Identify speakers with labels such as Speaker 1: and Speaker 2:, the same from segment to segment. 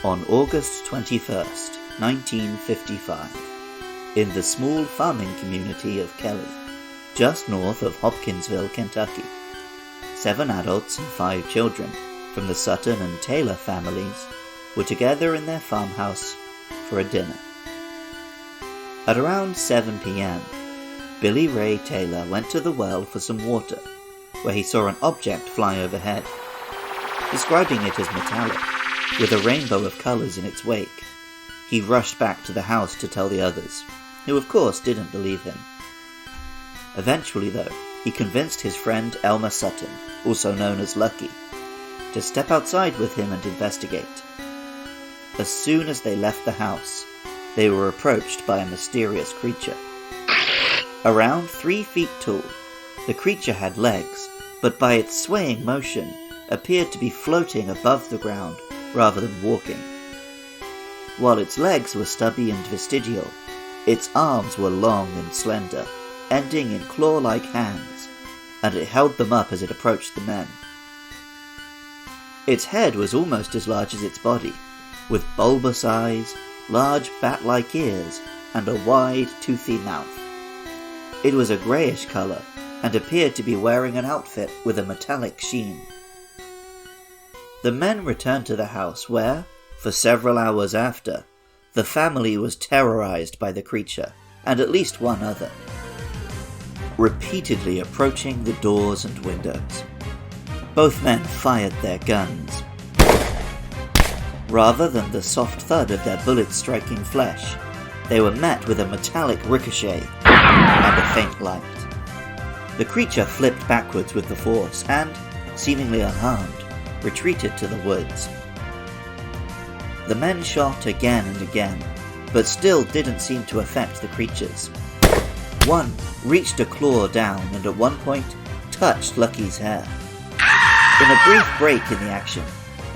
Speaker 1: On August 21st, 1955, in the small farming community of Kelly, just north of Hopkinsville, Kentucky, 7 adults and 5 children from the Sutton and Taylor families were together in their farmhouse for a dinner. At around 7 p.m., Billy Ray Taylor went to the well for some water, where he saw an object fly overhead, describing it as metallic, with a rainbow of colours in its wake. He rushed back to the house to tell the others, who of course didn't believe him. Eventually, though, he convinced his friend Elmer Sutton, also known as Lucky, to step outside with him and investigate. As soon as they left the house, they were approached by a mysterious creature. Around 3 feet tall, the creature had legs, but by its swaying motion, appeared to be floating above the ground rather than walking. While its legs were stubby and vestigial, its arms were long and slender, ending in claw-like hands, and it held them up as it approached the men. Its head was almost as large as its body, with bulbous eyes, large bat-like ears, and a wide, toothy mouth. It was a greyish colour, and appeared to be wearing an outfit with a metallic sheen. The men returned to the house where, for several hours after, the family was terrorised by the creature, and at least one other, repeatedly approaching the doors and windows. Both men fired their guns. Rather than the soft thud of their bullets striking flesh, they were met with a metallic ricochet and a faint light. The creature flipped backwards with the force and, seemingly unharmed, retreated to the woods. The men shot again and again, but still didn't seem to affect the creatures. One reached a claw down and at one point touched Lucky's hair. In a brief break in the action,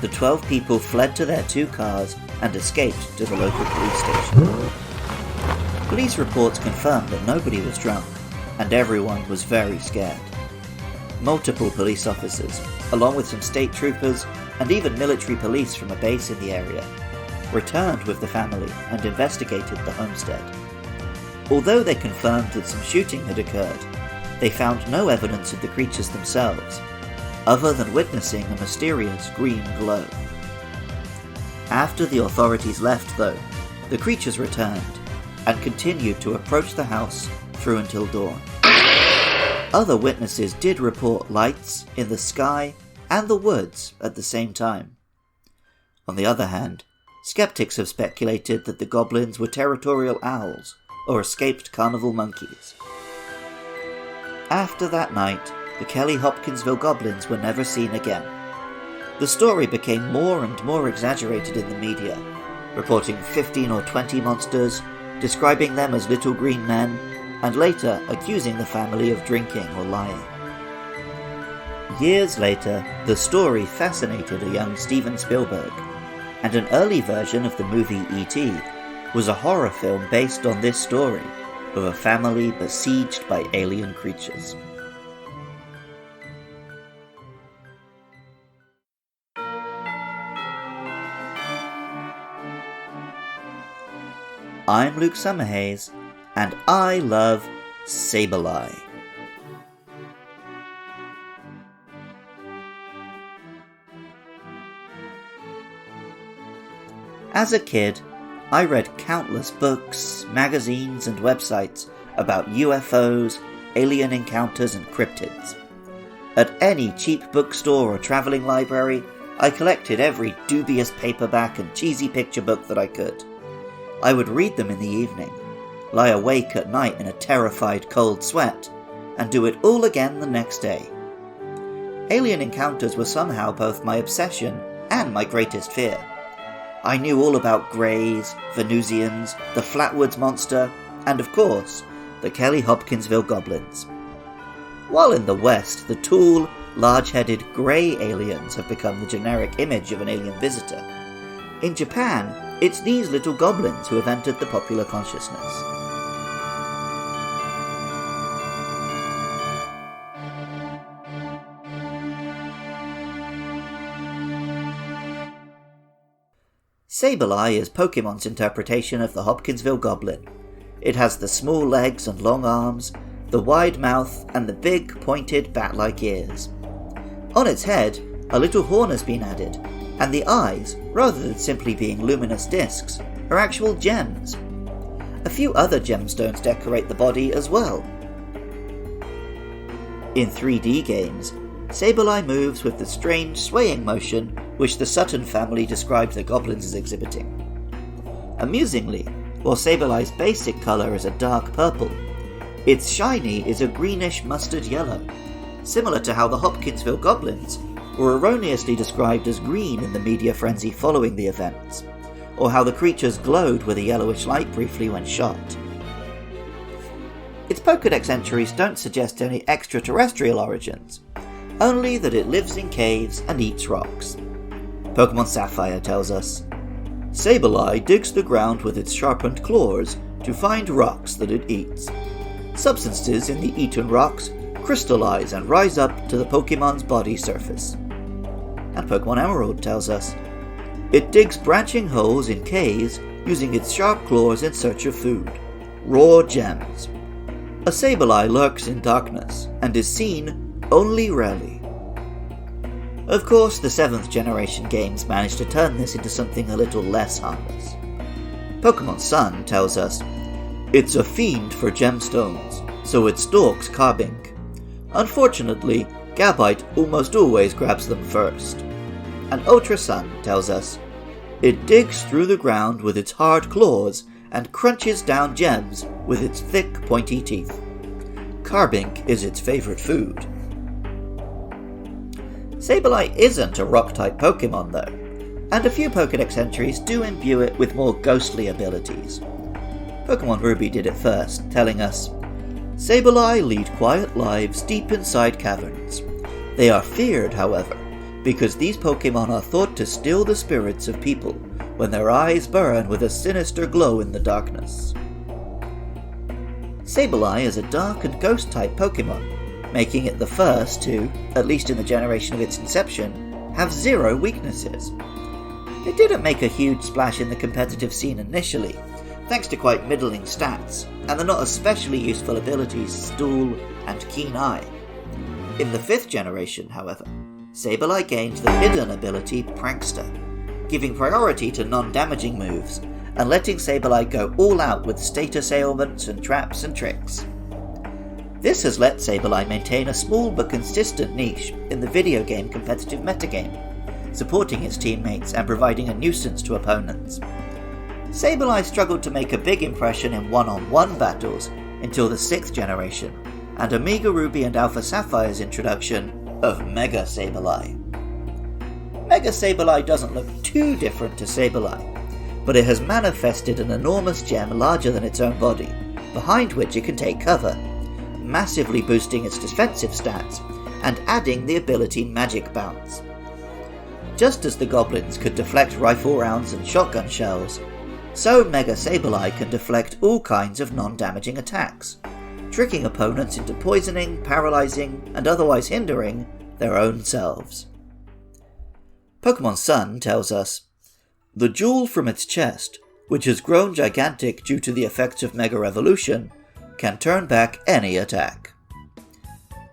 Speaker 1: the 12 people fled to their 2 cars and escaped to the local police station. Police reports confirmed that nobody was drunk, and everyone was very scared. Multiple police officers, along with some state troopers and even military police from a base in the area, returned with the family and investigated the homestead. Although they confirmed that some shooting had occurred, they found no evidence of the creatures themselves, other than witnessing a mysterious green glow. After the authorities left, though, the creatures returned and continued to approach the house through until dawn. Other witnesses did report lights in the sky and the woods at the same time. On the other hand, skeptics have speculated that the goblins were territorial owls or escaped carnival monkeys. After that night, the Kelly-Hopkinsville goblins were never seen again. The story became more and more exaggerated in the media, reporting 15 or 20 monsters, describing them as little green men, and later accusing the family of drinking or lying. Years later, the story fascinated a young Steven Spielberg, and an early version of the movie E.T. was a horror film based on this story of a family besieged by alien creatures. I'm Luke Summerhays, and I love Sableye. As a kid, I read countless books, magazines, and websites about UFOs, alien encounters, and cryptids. At any cheap bookstore or traveling library, I collected every dubious paperback and cheesy picture book that I could. I would read them in the evening, lie awake at night in a terrified cold sweat, and do it all again the next day. Alien encounters were somehow both my obsession and my greatest fear. I knew all about Greys, Venusians, the Flatwoods Monster, and of course, the Kelly-Hopkinsville Goblins. While in the West, the tall, large-headed grey aliens have become the generic image of an alien visitor, in Japan, it's these little goblins who have entered the popular consciousness. Sableye is Pokemon's interpretation of the Hopkinsville Goblin. It has the small legs and long arms, the wide mouth, and the big, pointed, bat-like ears. On its head, a little horn has been added, and the eyes, rather than simply being luminous discs, are actual gems. A few other gemstones decorate the body as well. In 3D games, Sableye moves with the strange swaying motion which the Sutton family described the Goblins as exhibiting. Amusingly, while Sableye's basic colour is a dark purple, its shiny is a greenish mustard yellow, similar to how the Hopkinsville Goblins were erroneously described as green in the media frenzy following the events, or how the creatures glowed with a yellowish light briefly when shot. Its Pokédex entries don't suggest any extraterrestrial origins, only that it lives in caves and eats rocks. Pokémon Sapphire tells us, Sableye digs the ground with its sharpened claws to find rocks that it eats. Substances in the eaten rocks crystallize and rise up to the Pokémon's body surface. And Pokémon Emerald tells us, it digs branching holes in caves using its sharp claws in search of food, raw gems. A Sableye lurks in darkness and is seen only rarely. Of course, the 7th generation games managed to turn this into something a little less harmless. Pokémon Sun tells us, it's a fiend for gemstones, so it stalks Carbink. Unfortunately, Gabite almost always grabs them first. And Ultra Sun tells us, it digs through the ground with its hard claws and crunches down gems with its thick, pointy teeth. Carbink is its favourite food. Sableye isn't a rock-type Pokémon though, and a few Pokédex entries do imbue it with more ghostly abilities. Pokémon Ruby did it first, telling us, Sableye lead quiet lives deep inside caverns. They are feared, however, because these Pokémon are thought to steal the spirits of people when their eyes burn with a sinister glow in the darkness. Sableye is a dark and ghost-type Pokémon, making it the first to, at least in the generation of its inception, have 0 weaknesses. It didn't make a huge splash in the competitive scene initially, thanks to quite middling stats, and the not especially useful abilities Stool and Keen Eye. In the 5th generation, however, Sableye gained the hidden ability Prankster, giving priority to non-damaging moves, and letting Sableye go all out with status ailments and traps and tricks. This has let Sableye maintain a small but consistent niche in the video game competitive metagame, supporting its teammates and providing a nuisance to opponents. Sableye struggled to make a big impression in one-on-one battles until the 6th generation, and Omega Ruby and Alpha Sapphire's introduction of Mega Sableye. Mega Sableye doesn't look too different to Sableye, but it has manifested an enormous gem larger than its own body, behind which it can take cover, massively boosting its defensive stats and adding the ability Magic Bounce. Just as the Goblins could deflect rifle rounds and shotgun shells, so Mega Sableye can deflect all kinds of non-damaging attacks, tricking opponents into poisoning, paralysing, and otherwise hindering their own selves. Pokémon Sun tells us, the jewel from its chest, which has grown gigantic due to the effects of Mega Revolution, can turn back any attack.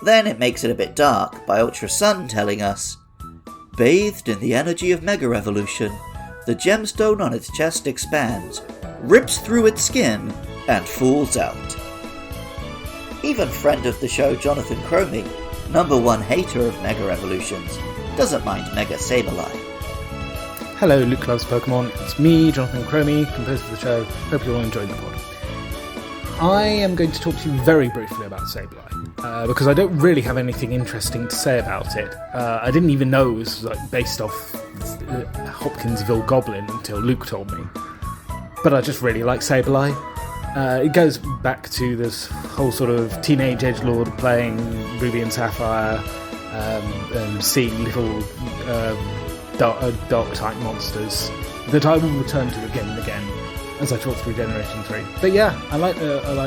Speaker 1: Then it makes it a bit dark by Ultra Sun telling us, bathed in the energy of Mega Revolution, the gemstone on its chest expands, rips through its skin, and falls out. Even friend of the show Jonathan Cromie, #1 hater of Mega Revolutions, doesn't mind Mega Sableye.
Speaker 2: Hello, Luke Loves Pokemon. It's me, Jonathan Cromie, composer of the show. Hope you're all enjoying the pod. I am going to talk to you very briefly about Sableye, because I don't really have anything interesting to say about it. I didn't even know it was based off Hopkinsville Goblin until Luke told me. But I just really like Sableye. It goes back to this whole sort of teenage edgelord playing Ruby and Sapphire, and seeing little dark-type monsters that I will return to again and again as I talk through Generation 3. But yeah, I like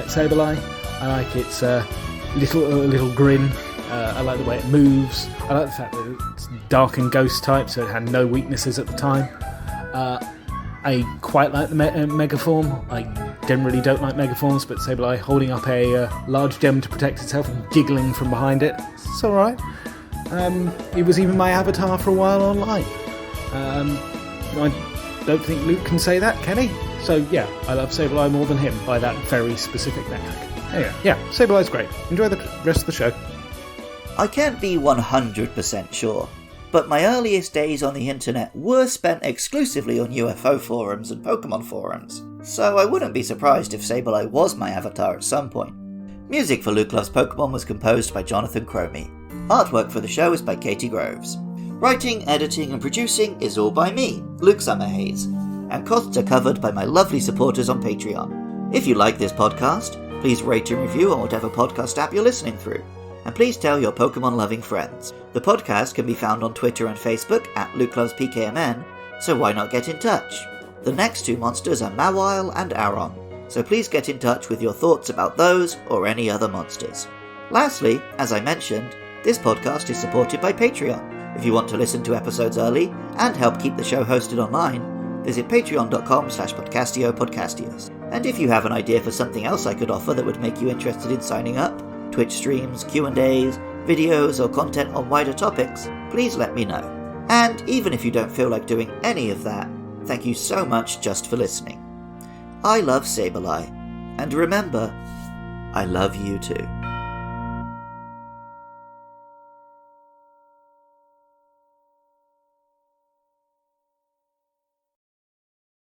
Speaker 2: Sableye. I like its little grin. I like the way it moves. I like the fact that it's dark and ghost type, so it had no weaknesses at the time. I quite like the Megaform. I generally don't like Megaforms, but Sableye holding up a large gem to protect itself and giggling from behind it, it's alright. It was even my avatar for a while online. I don't think Luke can say that, can he? So yeah, I love Sableye more than him by that very specific metric. Anyway, yeah, Sableye's great. Enjoy the rest of the show.
Speaker 1: I can't be 100% sure, but my earliest days on the internet were spent exclusively on UFO forums and Pokémon forums, so I wouldn't be surprised if Sableye was my avatar at some point. Music for Luke Loves Pokémon was composed by Jonathan Cromie. Artwork for the show is by Katie Groves. Writing, editing and producing is all by me, Luke Summerhaze, and costs are covered by my lovely supporters on Patreon. If you like this podcast, please rate and review on whatever podcast app you're listening through, and please tell your Pokémon-loving friends. The podcast can be found on Twitter and Facebook at LukeLovesPKMN, so why not get in touch? The next two monsters are Mawile and Aron, so please get in touch with your thoughts about those or any other monsters. Lastly, as I mentioned, this podcast is supported by Patreon. If you want to listen to episodes early and help keep the show hosted online, visit patreon.com/podcastiopodcastios. And if you have an idea for something else I could offer that would make you interested in signing up, Twitch streams, Q&As, videos or content on wider topics, please let me know. And even if you don't feel like doing any of that, thank you so much just for listening. I love Sableye, and remember, I love you too.